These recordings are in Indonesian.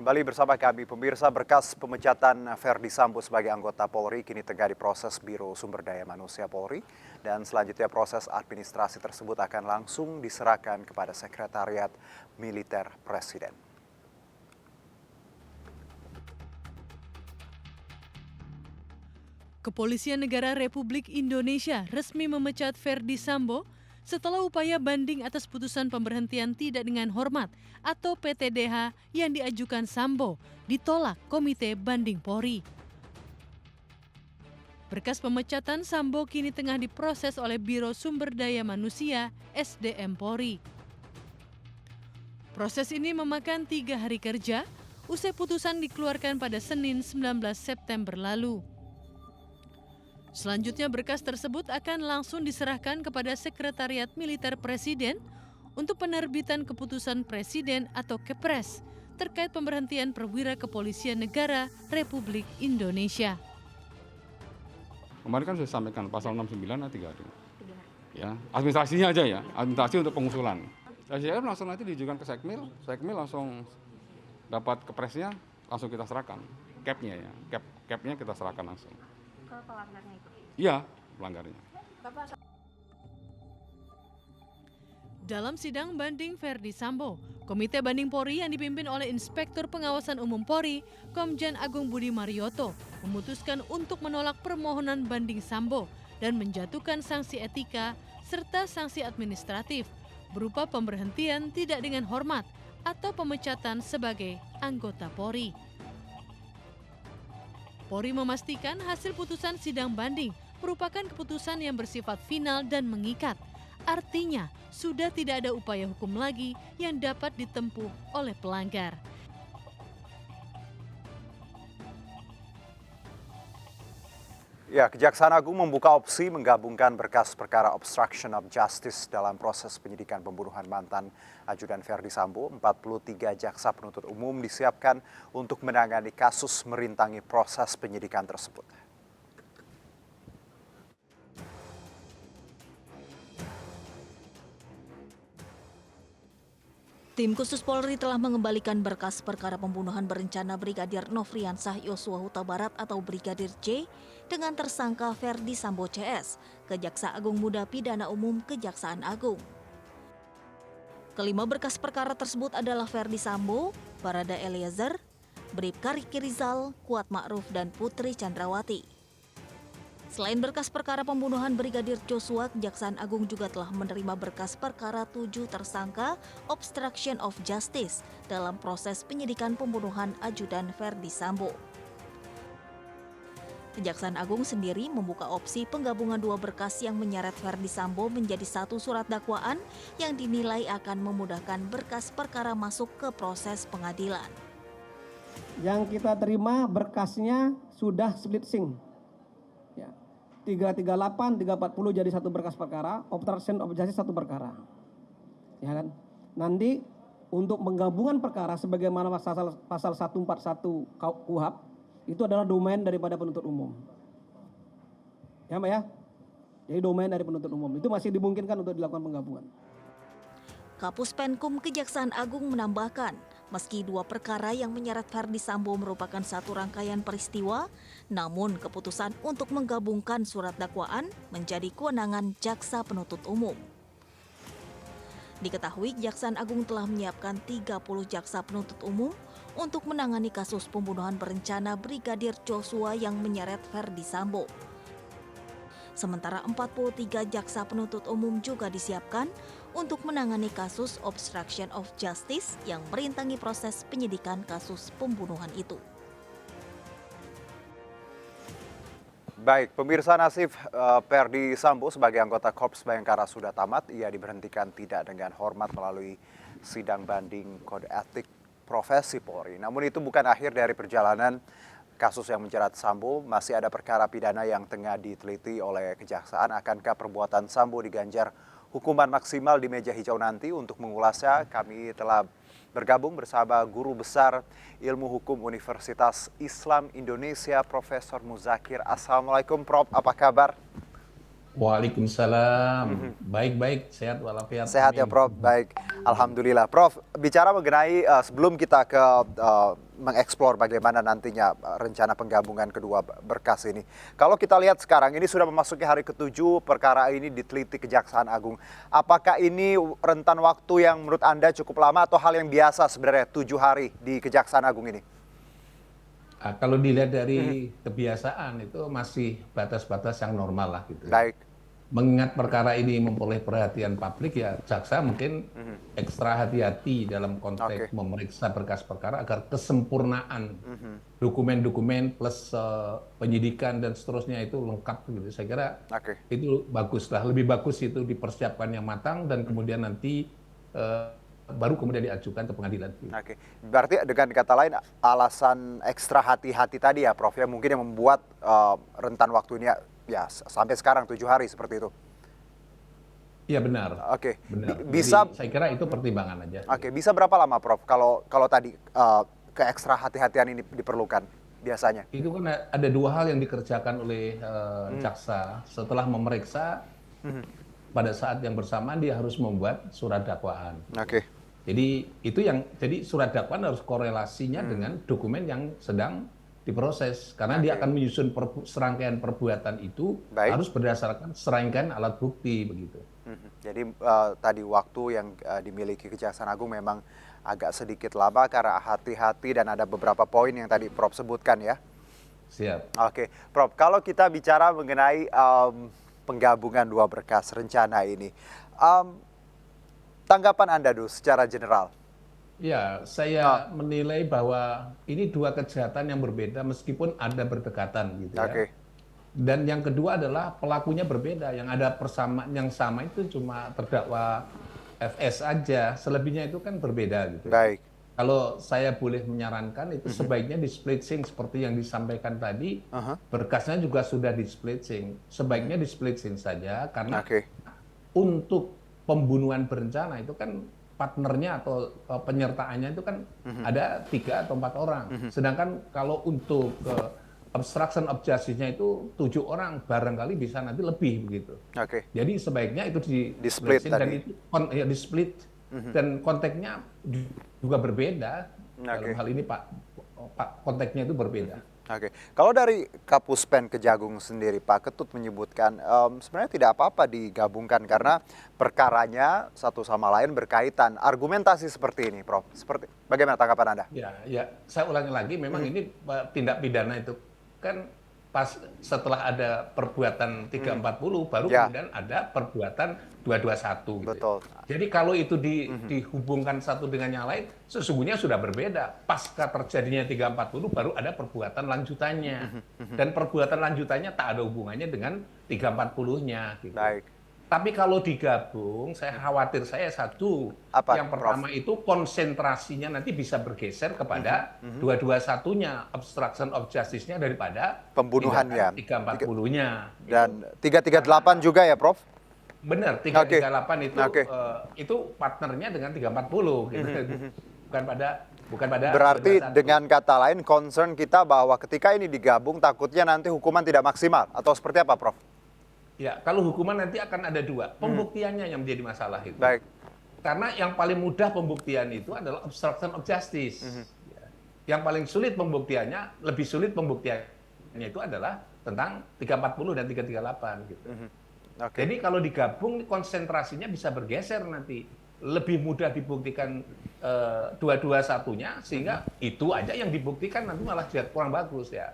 Kembali bersama kami, pemirsa. Berkas pemecatan Verdi Sambo sebagai anggota Polri kini tengah diproses Biro Sumber Daya Manusia Polri, dan selanjutnya proses administrasi tersebut akan langsung diserahkan kepada Sekretariat Militer Presiden. Kepolisian Negara Republik Indonesia resmi memecat Verdi Sambo setelah upaya banding atas putusan pemberhentian tidak dengan hormat atau PTDH yang diajukan Sambo ditolak Komite Banding Polri. Berkas pemecatan Sambo kini tengah diproses oleh Biro Sumber Daya Manusia SDM Polri. Proses ini memakan 3 hari kerja usai putusan dikeluarkan pada Senin 19 September lalu. Selanjutnya berkas tersebut akan langsung diserahkan kepada Sekretariat Militer Presiden untuk penerbitan keputusan Presiden atau Kepres terkait pemberhentian perwira kepolisian negara Republik Indonesia. Kemarin kan sudah sampaikan pasal 69 3 hari. Ya, administrasinya aja ya, administrasi untuk pengusulan. Saya langsung nanti diajukan ke Sekmil, Sekmil langsung dapat kepresnya, langsung kita serahkan. Capnya ya, capnya kita serahkan langsung. Ke pelanggarnya itu? Iya, pelanggarnya. Dalam sidang banding Verdi Sambo, Komite Banding Polri yang dipimpin oleh Inspektur Pengawasan Umum Polri, Komjen Agung Budi Marioto, memutuskan untuk menolak permohonan banding Sambo dan menjatuhkan sanksi etika serta sanksi administratif berupa pemberhentian tidak dengan hormat atau pemecatan sebagai anggota Polri. Polri memastikan hasil putusan sidang banding merupakan keputusan yang bersifat final dan mengikat. Artinya, sudah tidak ada upaya hukum lagi yang dapat ditempuh oleh pelanggar. Ya, Kejaksaan Agung membuka opsi menggabungkan berkas perkara obstruction of justice dalam proses penyidikan pembunuhan mantan ajudan Verdi Sambo. 43 jaksa penuntut umum disiapkan untuk menangani kasus merintangi proses penyidikan tersebut. Tim khusus Polri telah mengembalikan berkas perkara pembunuhan berencana Brigadir Nofriansah Yosua Huta Barat atau Brigadir J dengan tersangka Verdi Sambo CS ke Jaksa Agung Muda Pidana Umum Kejaksaan Agung. Kelima berkas perkara tersebut adalah Verdi Sambo, Barada Eliezer, Bribka Riki Rizal, Kuat Ma'ruf, dan Putri Chandrawati. Selain berkas perkara pembunuhan Brigadir Joshua, Kejaksaan Agung juga telah menerima berkas perkara 7 tersangka obstruction of justice dalam proses penyidikan pembunuhan ajudan Verdi Sambo. Kejaksaan Agung sendiri membuka opsi penggabungan 2 berkas yang menyeret Verdi Sambo menjadi 1 surat dakwaan yang dinilai akan memudahkan berkas perkara masuk ke proses pengadilan. Yang kita terima berkasnya sudah split sync. 338, 340 jadi 1 berkas perkara, obstruction of justice 1 perkara. Ya kan? Nanti untuk penggabungan perkara sebagaimana pasal 141 KUHP itu adalah domain daripada penuntut umum. Ya, Mbak ya? Jadi domain dari penuntut umum. Itu masih dimungkinkan untuk dilakukan penggabungan. Kapus Penkum Kejaksaan Agung menambahkan, meski 2 perkara yang menyeret Verdi Sambo merupakan satu rangkaian peristiwa, namun keputusan untuk menggabungkan surat dakwaan menjadi kewenangan jaksa penuntut umum. Diketahui Kejaksaan Agung telah menyiapkan 30 jaksa penuntut umum untuk menangani kasus pembunuhan berencana Brigadir Joshua yang menyeret Verdi Sambo. Sementara 43 jaksa penuntut umum juga disiapkan untuk menangani kasus obstruction of justice yang merintangi proses penyidikan kasus pembunuhan itu. Baik, pemirsa, nasib Verdi Sambo sebagai anggota Korps Bayangkara sudah tamat. Ia diberhentikan tidak dengan hormat melalui sidang banding kode etik profesi Polri. Namun itu bukan akhir dari perjalanan kasus yang menjerat Sambo. Masih ada perkara pidana yang tengah diteliti oleh Kejaksaan. Akankah perbuatan Sambo diganjar hukuman maksimal di meja hijau nanti? Untuk mengulasnya, kami telah bergabung bersama Guru Besar Ilmu Hukum Universitas Islam Indonesia, Profesor Muzakir. Assalamualaikum, Prof. Apa kabar? Waalaikumsalam. Baik-baik, sehat walafiat. Sehat ya Amin. Prof, baik. Alhamdulillah. Prof, bicara mengenai sebelum kita ke mengeksplor bagaimana nantinya rencana penggabungan kedua berkas ini. Kalau kita lihat sekarang ini sudah memasuki hari ke-7 perkara ini diteliti Kejaksaan Agung. Apakah ini rentan waktu yang menurut Anda cukup lama atau hal yang biasa sebenarnya 7 hari di Kejaksaan Agung ini? Kalau dilihat dari kebiasaan itu masih batas-batas yang normal lah gitu. Baik. Mengingat perkara ini memperoleh perhatian publik ya jaksa mungkin ekstra hati-hati dalam konteks memeriksa berkas perkara agar kesempurnaan dokumen-dokumen plus penyidikan dan seterusnya itu lengkap gitu. Saya kira itu bagus lah, lebih bagus itu dipersiapkan yang matang dan kemudian nanti baru kemudian diajukan ke pengadilan. Oke, berarti dengan kata lain alasan ekstra hati-hati tadi ya Prof, ya mungkin yang membuat rentan waktunya ya sampai sekarang 7 hari seperti itu. Iya benar. Oke, Benar. bisa. Jadi, saya kira itu pertimbangan aja. Oke, bisa berapa lama Prof kalau tadi ke ekstra hati-hatian ini diperlukan biasanya? Itu kan ada dua hal yang dikerjakan oleh jaksa setelah memeriksa. Pada saat yang bersamaan dia harus membuat surat dakwaan. Oke. Jadi surat dakwaan harus korelasinya dengan dokumen yang sedang diproses karena dia akan menyusun serangkaian perbuatan itu harus berdasarkan serangkaian alat bukti begitu. Jadi tadi waktu yang dimiliki Kejaksaan Agung memang agak sedikit lama karena hati-hati dan ada beberapa poin yang tadi Prof sebutkan ya. Siap. Oke, Prof, kalau kita bicara mengenai penggabungan dua berkas rencana ini, tanggapan Anda dulu secara general. Ya, saya menilai bahwa ini dua kejahatan yang berbeda meskipun ada berdekatan gitu ya. Dan yang kedua adalah pelakunya berbeda. Yang ada persamaan yang sama itu cuma terdakwa FS aja, selebihnya itu kan berbeda gitu. Baik. Kalau saya boleh menyarankan itu sebaiknya di splitsing seperti yang disampaikan tadi, berkasnya juga sudah di splitsing. Sebaiknya di splitsing saja karena untuk pembunuhan berencana itu kan partnernya atau penyertaannya itu kan ada 3 atau 4 orang. Sedangkan kalau untuk obstruction of justice-nya itu 7 orang, barangkali bisa nanti lebih begitu. Jadi sebaiknya itu di split dan itu di split dan konteksnya juga berbeda. Dalam hal ini Pak konteksnya itu berbeda. Kalau dari Kapus Pen Kejagung sendiri, Pak Ketut menyebutkan sebenarnya tidak apa-apa digabungkan karena perkaranya satu sama lain berkaitan. Argumentasi seperti ini, Prof. Bagaimana tanggapan Anda? Ya, saya ulangi lagi, memang ini tindak pidana itu kan pas setelah ada perbuatan 340 baru kemudian ada perbuatan 221 gitu. Betul. Jadi kalau itu dihubungkan satu dengan yang lain sesungguhnya sudah berbeda. Pasca terjadinya 340 baru ada perbuatan lanjutannya. Dan perbuatan lanjutannya tak ada hubungannya dengan 340-nya gitu. Baik. Tapi kalau digabung, saya khawatir satu. Yang pertama itu konsentrasinya nanti bisa bergeser kepada 221-nya, obstruction of justice-nya daripada pembunuhannya. 340-nya. Dan 338 juga ya, Prof? Benar, 338 itu partnernya dengan 340 gitu. Bukan pada berarti 221. dengan kata lain concern kita bahwa ketika ini digabung takutnya nanti hukuman tidak maksimal atau seperti apa, Prof? Ya, kalau hukuman nanti akan ada 2. Pembuktiannya yang menjadi masalah itu. Baik. Karena yang paling mudah pembuktian itu adalah obstruction of justice. Yang paling sulit pembuktiannya, lebih sulit pembuktiannya itu adalah tentang 340 dan 338 gitu. Jadi kalau digabung konsentrasinya bisa bergeser nanti. Lebih mudah dibuktikan 221-nya sehingga itu aja yang dibuktikan nanti malah kurang bagus ya.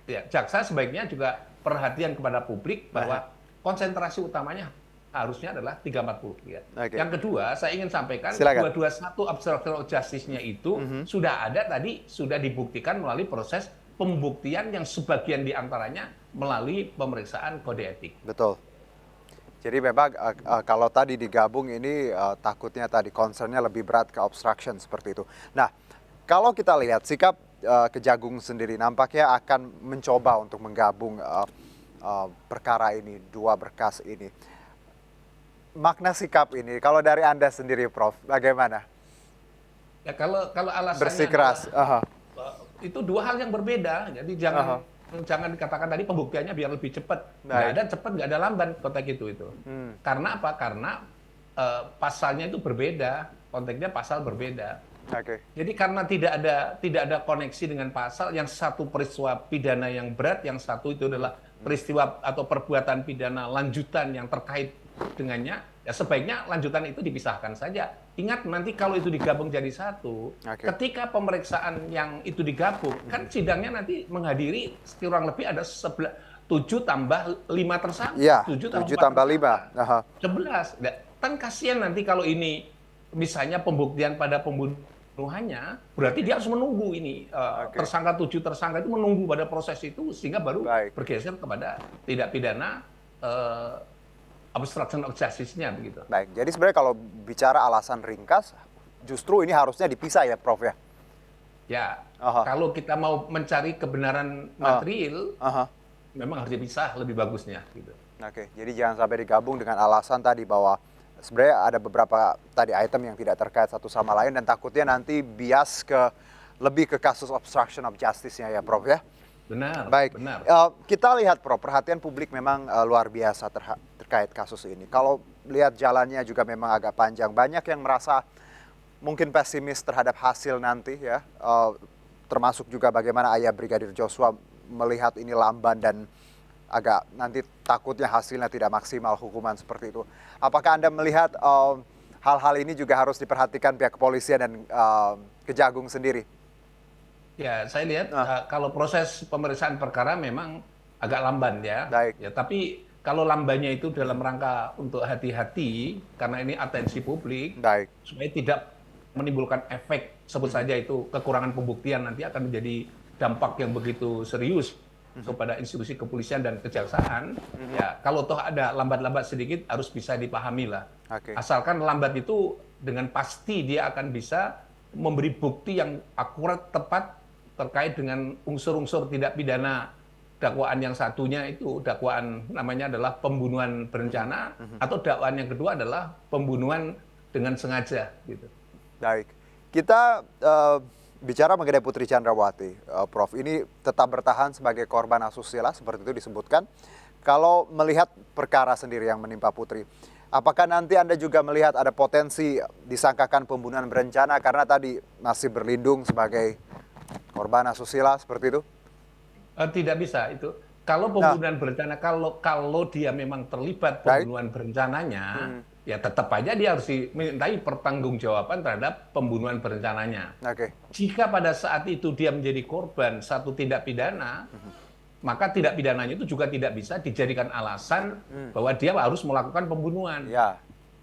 Ya, jaksa sebaiknya juga perhatian kepada publik bahwa konsentrasi utamanya harusnya adalah 340 ya. Yang kedua, saya ingin sampaikan 221 obstruction of justice-nya itu sudah ada tadi, sudah dibuktikan melalui proses pembuktian yang sebagian diantaranya melalui pemeriksaan kode etik. Betul. Jadi memang kalau tadi digabung ini takutnya tadi concernnya lebih berat ke obstruction seperti itu. Nah, kalau kita lihat sikap Kejagung sendiri nampaknya akan mencoba untuk menggabung perkara ini, dua berkas ini. Makna sikap ini, kalau dari Anda sendiri, Prof, bagaimana? Ya kalau alasannya bersikeras, itu dua hal yang berbeda. Jadi jangan dikatakan tadi pembuktiannya biar lebih cepat. Nggak Baik. ada cepat, nggak ada lamban konteks itu. Karena apa? Karena pasalnya itu berbeda, konteksnya pasal berbeda. Oke. Jadi karena tidak ada koneksi dengan pasal, yang satu peristiwa pidana yang berat, yang satu itu adalah peristiwa atau perbuatan pidana lanjutan yang terkait dengannya, ya sebaiknya lanjutan itu dipisahkan saja. Ingat nanti kalau itu digabung jadi satu, ketika pemeriksaan yang itu digabung, kan sidangnya nanti menghadiri kurang lebih ada 7 tambah 5 tersangka. Iya, 7 7 tambah 5. 11. Nah, kan kasihan nanti kalau ini misalnya pembuktian pada pembunuhannya, berarti dia harus menunggu ini tersangka 7 tersangka itu menunggu pada proses itu sehingga baru bergeser kepada tindak pidana obstruction of justice-nya begitu. Baik, jadi sebenarnya kalau bicara alasan ringkas, justru ini harusnya dipisah ya, Prof ya? Ya, kalau kita mau mencari kebenaran material, memang harus dipisah lebih bagusnya gitu. Oke, jadi jangan sampai digabung dengan alasan tadi bahwa sebenarnya ada beberapa tadi item yang tidak terkait satu sama lain dan takutnya nanti bias lebih ke kasus obstruction of justice-nya ya, Prof ya? Benar. Baik, benar. Kita lihat Prof, perhatian publik memang luar biasa terkait kasus ini. Kalau lihat jalannya juga memang agak panjang. Banyak yang merasa mungkin pesimis terhadap hasil nanti ya, termasuk juga bagaimana ayah Brigadir Joshua melihat ini lamban dan agak nanti takutnya hasilnya tidak maksimal hukuman seperti itu. Apakah Anda melihat hal-hal ini juga harus diperhatikan pihak kepolisian dan Kejagung sendiri? Ya, saya lihat kalau proses pemeriksaan perkara memang agak lamban ya. Baik. Ya, tapi kalau lambannya itu dalam rangka untuk hati-hati karena ini atensi publik, Baik. supaya tidak menimbulkan efek sebut saja itu kekurangan pembuktian nanti akan menjadi dampak yang begitu serius kepada institusi kepolisian dan kejaksaan. Ya, kalau toh ada lambat-lambat sedikit harus bisa dipahami lah. Asalkan lambat itu dengan pasti dia akan bisa memberi bukti yang akurat tepat terkait dengan unsur-unsur tindak pidana dakwaan yang satunya itu dakwaan namanya adalah pembunuhan berencana atau dakwaan yang kedua adalah pembunuhan dengan sengaja gitu. Baik. Kita bicara mengenai Putri Chandrawati, Prof. Ini tetap bertahan sebagai korban asusila seperti itu disebutkan. Kalau melihat perkara sendiri yang menimpa Putri, apakah nanti Anda juga melihat ada potensi disangkakan pembunuhan berencana karena tadi masih berlindung sebagai korban asusila seperti itu? Tidak bisa itu. Kalau pembunuhan berencana, kalau dia memang terlibat pembunuhan berencananya, ya tetap aja dia harus dimintai pertanggungjawaban terhadap pembunuhan berencananya. Jika pada saat itu dia menjadi korban satu tindak pidana, maka tindak pidananya itu juga tidak bisa dijadikan alasan bahwa dia harus melakukan pembunuhan.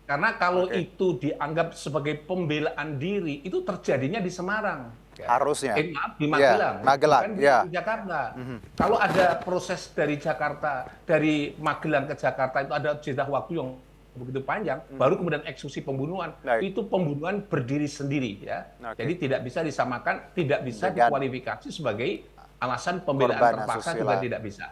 Karena kalau itu dianggap sebagai pembelaan diri, itu terjadinya di Semarang. Harusnya. Maaf, di Magelang. Magelang, bukan di Jakarta. Kalau ada proses dari Jakarta, dari Magelang ke Jakarta itu ada jeda waktu yang begitu panjang, baru kemudian eksekusi pembunuhan. Itu pembunuhan berdiri sendiri ya. Jadi tidak bisa disamakan, tidak bisa dikualifikasi sebagai alasan pembelaan terpaksa juga tidak bisa.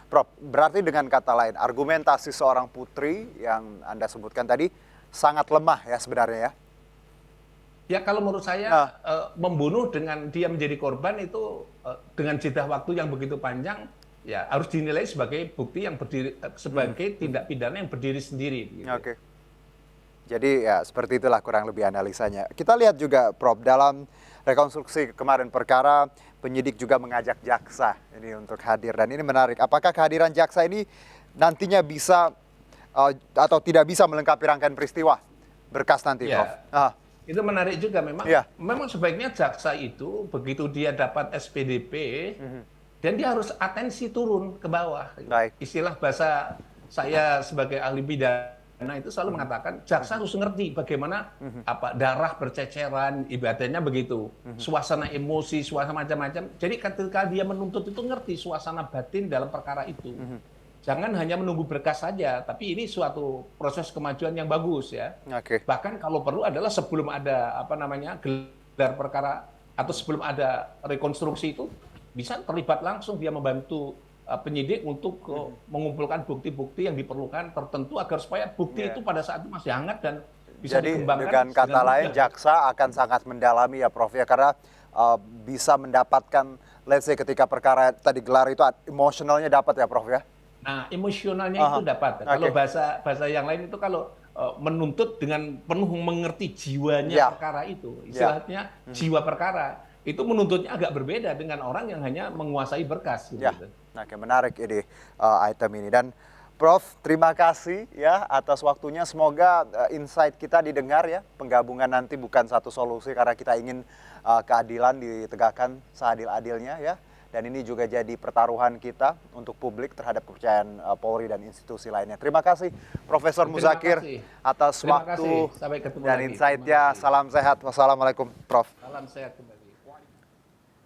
Prof, berarti dengan kata lain, argumentasi seorang putri yang Anda sebutkan tadi sangat lemah ya sebenarnya ya? Ya kalau menurut saya membunuh dengan dia menjadi korban itu dengan jeda waktu yang begitu panjang ya harus dinilai sebagai bukti yang berdiri sebagai tindak pidana yang berdiri sendiri. Gitu. Jadi ya seperti itulah kurang lebih analisanya. Kita lihat juga Prof dalam rekonstruksi kemarin perkara penyidik juga mengajak jaksa ini untuk hadir dan ini menarik. Apakah kehadiran jaksa ini nantinya bisa atau tidak bisa melengkapi rangkaian peristiwa berkas nanti, Prof? Itu menarik juga memang. Memang sebaiknya jaksa itu begitu dia dapat SPDP dan dia harus atensi turun ke bawah. Istilah bahasa saya sebagai ahli pidana itu selalu mengatakan jaksa harus ngerti bagaimana darah berceceran, ibaratnya begitu. Suasana emosi, suasana macam-macam. Jadi ketika dia menuntut itu ngerti suasana batin dalam perkara itu. Jangan hanya menunggu berkas saja, tapi ini suatu proses kemajuan yang bagus ya. Bahkan kalau perlu adalah sebelum ada gelar perkara atau sebelum ada rekonstruksi itu bisa terlibat langsung dia membantu penyidik untuk mengumpulkan bukti-bukti yang diperlukan tertentu agar supaya bukti itu pada saat itu masih hangat dan bisa dikembangkan. Dengan kata lain jaksa akan sangat mendalami ya Prof ya karena bisa mendapatkan let's say ketika perkara tadi gelar itu emosionalnya dapat ya Prof ya? Nah, emosionalnya itu dapat. Kalau bahasa yang lain itu kalau menuntut dengan penuh mengerti jiwanya perkara itu, istilahnya jiwa perkara, itu menuntutnya agak berbeda dengan orang yang hanya menguasai berkas. Gitu. Nah, menarik ini item ini. Dan Prof, terima kasih ya atas waktunya. Semoga insight kita didengar ya. Penggabungan nanti bukan satu solusi karena kita ingin keadilan ditegakkan seadil-adilnya ya. Dan ini juga jadi pertaruhan kita untuk publik terhadap kepercayaan Polri dan institusi lainnya. Terima kasih Profesor Muzakir atas waktu Sampai ketemu dan insight-nya. Salam sehat. Wassalamualaikum Prof. Salam sehat.